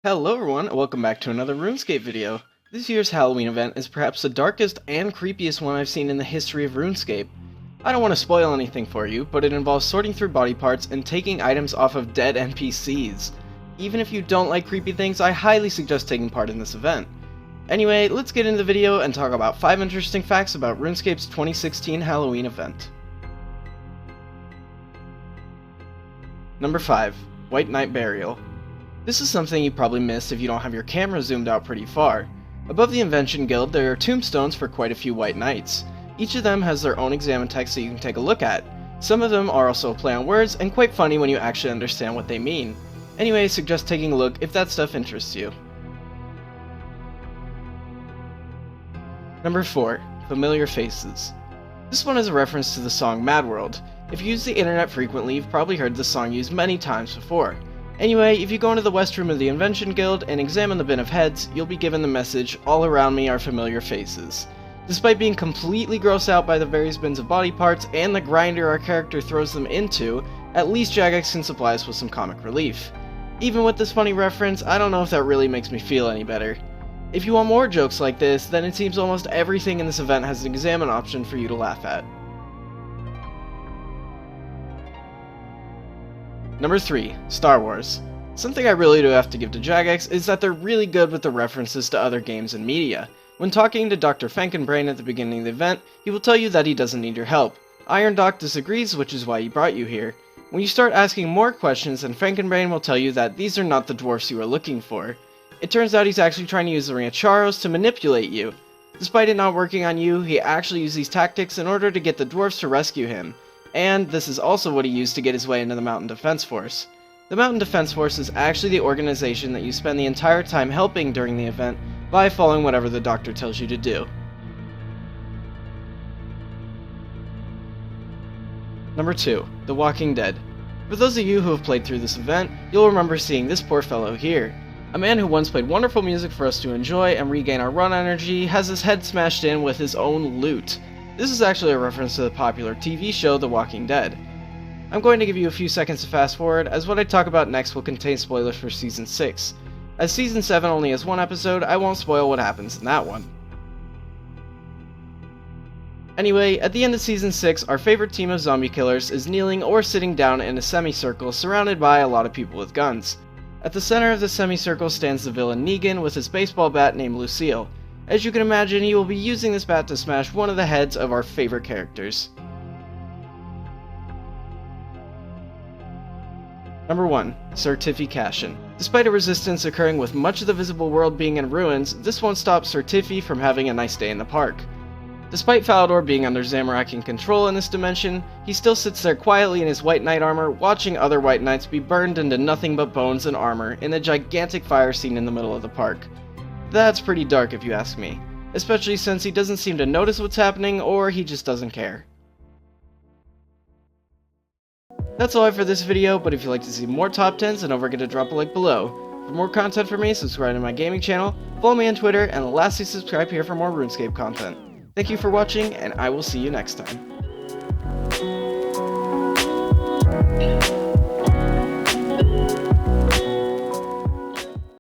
Hello everyone, and welcome back to another RuneScape video. This year's Halloween event is perhaps the darkest and creepiest one I've seen in the history of RuneScape. I don't want to spoil anything for you, but it involves sorting through body parts and taking items off of dead NPCs. Even if you don't like creepy things, I highly suggest taking part in this event. Anyway, let's get into the video and talk about 5 interesting facts about RuneScape's 2016 Halloween event. Number 5. White Knight Burial. This is something you probably missed if you don't have your camera zoomed out pretty far. Above the Invention Guild, there are tombstones for quite a few White Knights. Each of them has their own examine text that you can take a look at. Some of them are also a play on words and quite funny when you actually understand what they mean. Anyway, suggest taking a look if that stuff interests you. Number 4. Familiar Faces. This one is a reference to the song Mad World. If you use the internet frequently, you've probably heard this song used many times before. Anyway, if you go into the West Room of the Invention Guild and examine the bin of heads, you'll be given the message, "All around me are familiar faces." Despite being completely grossed out by the various bins of body parts and the grinder our character throws them into, at least Jagex can supply us with some comic relief. Even with this funny reference, I don't know if that really makes me feel any better. If you want more jokes like this, then it seems almost everything in this event has an examine option for you to laugh at. Number 3. Star Wars. Something I really do have to give to Jagex is that they're really good with the references to other games and media. When talking to Dr. Frankenbrain at the beginning of the event, he will tell you that he doesn't need your help. Iron Doc disagrees, which is why he brought you here. When you start asking more questions, then Frankenbrain will tell you that these are not the dwarfs you are looking for. It turns out he's actually trying to use the Ring of Charos to manipulate you. Despite it not working on you, he actually used these tactics in order to get the dwarfs to rescue him. And this is also what he used to get his way into the Mountain Defense Force. The Mountain Defense Force is actually the organization that you spend the entire time helping during the event by following whatever the doctor tells you to do. Number 2. The Walking Dead. For those of you who have played through this event, you'll remember seeing this poor fellow here. A man who once played wonderful music for us to enjoy and regain our run energy has his head smashed in with his own loot. This is actually a reference to the popular TV show The Walking Dead. I'm going to give you a few seconds to fast forward, as what I talk about next will contain spoilers for Season 6. As Season 7 only has one episode, I won't spoil what happens in that one. Anyway, at the end of Season 6, our favorite team of zombie killers is kneeling or sitting down in a semicircle surrounded by a lot of people with guns. At the center of the semicircle stands the villain Negan with his baseball bat named Lucille. As you can imagine, he will be using this bat to smash one of the heads of our favorite characters. Number 1. Certification. Despite a resistance occurring with much of the visible world being in ruins, this won't stop Certifi from having a nice day in the park. Despite Falador being under Zamorakian control in this dimension, he still sits there quietly in his White Knight armor, watching other White Knights be burned into nothing but bones and armor in a gigantic fire scene in the middle of the park. That's pretty dark if you ask me, especially since he doesn't seem to notice what's happening or he just doesn't care. That's all I have for this video, but if you'd like to see more top 10s, then don't forget to drop a like below. For more content from me, subscribe to my gaming channel, follow me on Twitter, and lastly subscribe here for more RuneScape content. Thank you for watching, and I will see you next time.